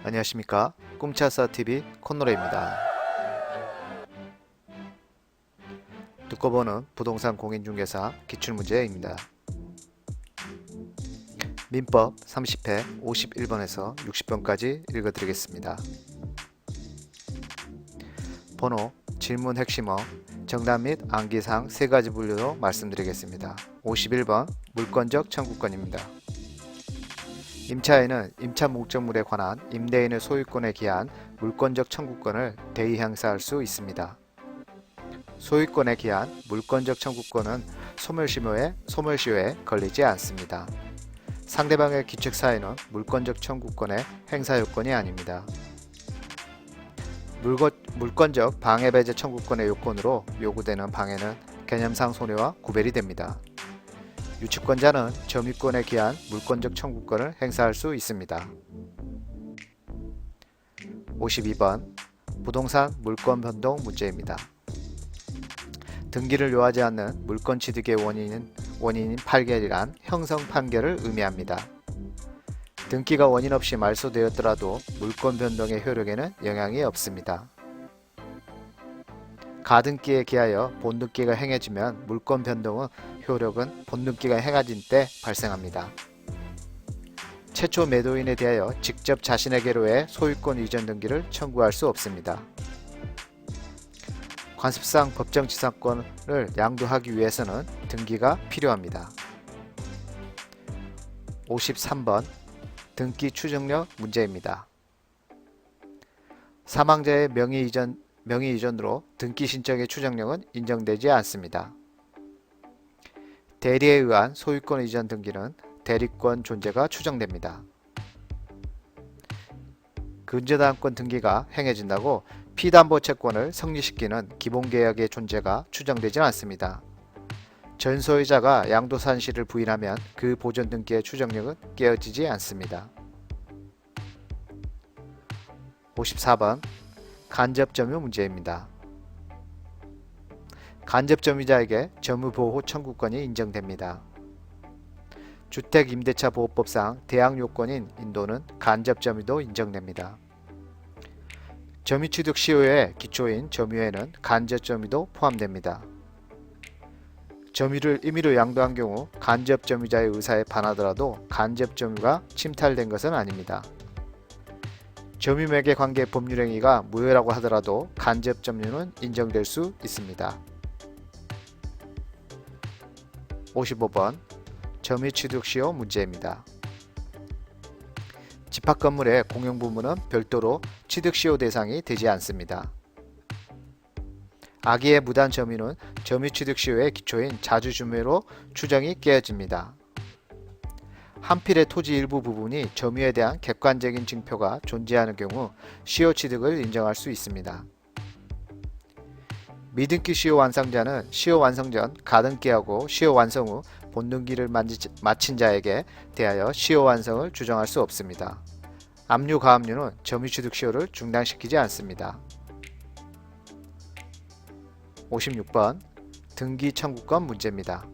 안녕하십니까. 꿈차사TV 콧노래입니다. 듣고 보는 부동산 공인중개사 기출문제입니다. 민법 30회 51번에서 60번까지 읽어드리겠습니다. 번호, 질문 핵심어, 정답 및 암기사항 3가지 분류로 말씀드리겠습니다. 51번 물권적 청구권입니다. 임차인은 임차 목적물에 관한 임대인의 소유권에 기한 물권적 청구권을 대의 행사할 수 있습니다. 소유권에 기한 물권적 청구권은 소멸시효에 걸리지 않습니다. 상대방의 기책 사유는 물권적 청구권의 행사 요건이 아닙니다. 물권적 방해배제 청구권의 요건으로 요구되는 방해는 개념상 손해와 구별이 됩니다. 유치권자는 점유권에 기한 물권적 청구권을 행사할 수 있습니다. 52번 부동산 물권 변동 문제입니다. 등기를 요하지 않는 물권 취득의 원인인 판결이란 형성 판결을 의미합니다. 등기가 원인 없이 말소되었더라도 물권 변동의 효력에는 영향이 없습니다. 가등기에 기하여 본등기가 행해지면 물권 변동의 효력은 본등기가 행해진 때 발생합니다. 최초 매도인에 대하여 직접 자신에게로의 소유권 이전 등기를 청구할 수 없습니다. 관습상 법정지상권을 양도하기 위해서는 등기가 필요합니다. 53번 등기 추정력 문제입니다. 사망자의 명의 이전으로 등기 신청의 추정력은 인정되지 않습니다. 대리에 의한 소유권 이전 등기는 대리권 존재가 추정됩니다. 근저당권 등기가 행해진다고 피담보 채권을 성립시키는 기본계약의 존재가 추정되지 않습니다. 전소유자가 양도사실을 부인하면 그 보존 등기의 추정력은 깨어지지 않습니다. 54번 간접점유 문제입니다. 간접점유자에게 점유보호 청구권이 인정됩니다. 주택임대차보호법상 대항요건인 인도는 간접점유도 인정됩니다. 점유취득 시효의 기초인 점유에는 간접점유도 포함됩니다. 점유를 임의로 양도한 경우 간접점유자의 의사에 반하더라도 간접점유가 침탈된 것은 아닙니다. 점유매개 관계 법률행위가 무효라고 하더라도 간접점유는 인정될 수 있습니다. 55번 점유취득시효 문제입니다. 집합건물의 공용부문은 별도로 취득시효 대상이 되지 않습니다. 악의의 무단 점유는 점유취득시효의 기초인 자주주매로 추정이 깨어집니다. 한 필의 토지 일부 부분이 점유에 대한 객관적인 증표가 존재하는 경우 시효 취득을 인정할 수 있습니다. 미등기 시효 완성자는 시효 완성 전 가등기하고 시효 완성 후 본등기를 마친 자에게 대하여 시효 완성을 주정할 수 없습니다. 압류 가압류는 점유취득 시효를 중단시키지 않습니다. 56번 등기 청구권 문제입니다.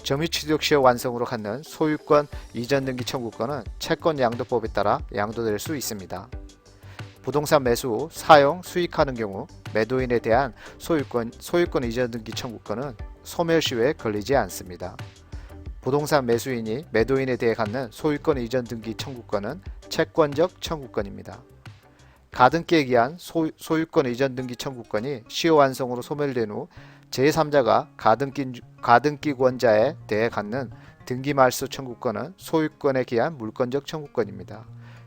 점유취득 시효 완성으로 갖는 소유권 이전 등기 청구권은 채권 양도법에 따라 양도될 수 있습니다. 부동산 매수 후 사용, 수익하는 경우 매도인에 대한 소유권 이전 등기 청구권은 소멸시효에 걸리지 않습니다. 부동산 매수인이 매도인에 대해 갖는 소유권 이전 등기 청구권은 채권적 청구권입니다. 가등기에 기한 소유권 이전 등기 청구권이 시효 완성으로 소멸된 후 제3자가 가등기권자에 대해 갖는 등기 말소 청구권은 소유권에 기한 물권적 청구권입니다.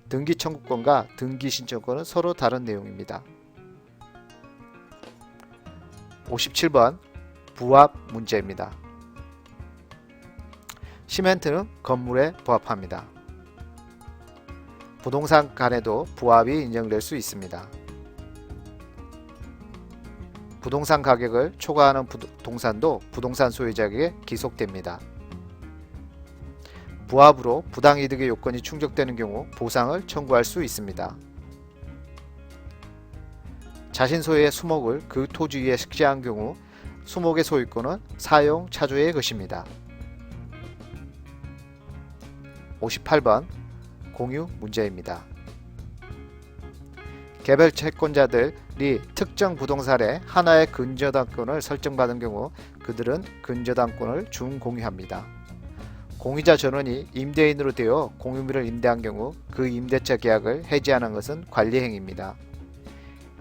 등기 청구권과 등기 신청권은 서로 다른 내용입니다. 57번 부합 문제입니다. 시멘트는 건물에 부합합니다. 부동산 간에도 부합이 인정될 수 있습니다. 부동산 가격을 초과하는 동산도 부동산 소유자에게 기속됩니다. 부합으로 부당이득의 요건이 충족되는 경우 보상을 청구할 수 있습니다. 자신 소유의 수목을 그 토지 위에 식재한 경우 수목의 소유권은 사용 차주의 것입니다. 58번 공유 문제입니다. 개별 채권자들이 특정 부동산에 하나의 근저당권을 설정받은 경우 그들은 근저당권을 준공유합니다. 공유자 전원이 임대인으로 되어 공유물을 임대한 경우 그 임대차 계약을 해지하는 것은 관리행위입니다.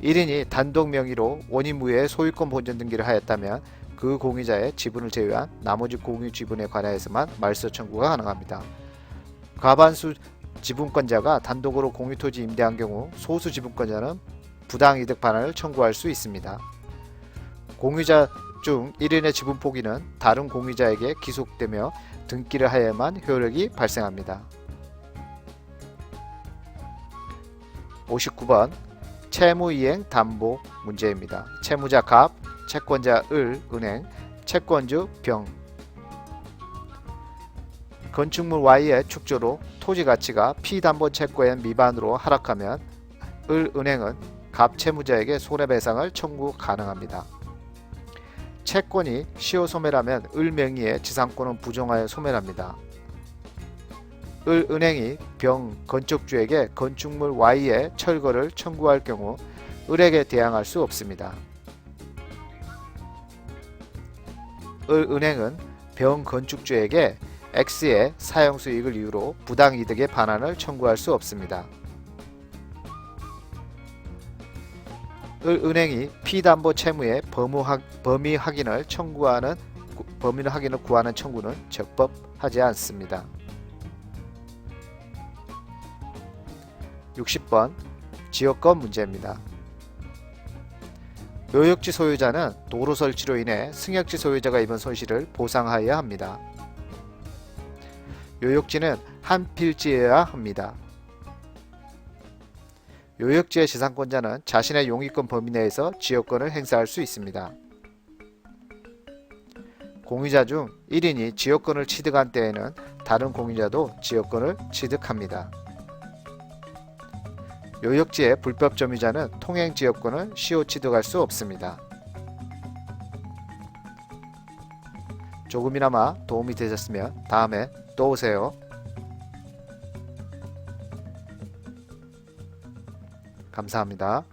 1인이 단독 명의로 원인무효의 소유권 본전 등기를 하였다면 그 공유자의 지분을 제외한 나머지 공유 지분에 관하여서만 말소 청구가 가능합니다. 과반수 지분권자가 단독으로 공유토지 임대한 경우 소수 지분권자는 부당이득 반환을 청구할 수 있습니다. 공유자 중 1인의 지분 포기는 다른 공유자에게 기속되며 등기를 하여야만 효력이 발생합니다. 59번 채무이행 담보 문제입니다. 채무자 갑, 채권자 을, 은행, 채권주 병. 건축물 Y의 축조로 토지 가치가 피담보 채권의 미반으로 하락하면 을, 은행은 갑 채무자에게 손해배상을 청구 가능합니다. 채권이 시효 소멸하면 을 명의의 지상권은 부정하여 소멸합니다. 을, 은행이 병, 건축주에게 건축물 Y의 철거를 청구할 경우 을에게 대항할 수 없습니다. 을, 은행은 병, 건축주에게 X의 사용수익을 이유로 부당이득의 반환을 청구할 수 없습니다. 을, 은행이 피담보 채무의 범위 확인을 구하는 청구는 적법하지 않습니다. 60번 지역권 문제입니다. 묘역지 소유자는 도로 설치로 인해 승역지 소유자가 입은 손실을 보상하여야 합니다. 요역지는 한 필지여야 합니다. 요역지의 지상권자는 자신의 용익권 범위 내에서 지역권을 행사할 수 있습니다. 공유자 중 1인이 지역권을 취득한 때에는 다른 공유자도 지역권을 취득합니다. 요역지의 불법 점유자는 통행 지역권을 시효 취득할 수 없습니다. 조금이나마 도움이 되셨으면 다음에 또 오세요. 감사합니다.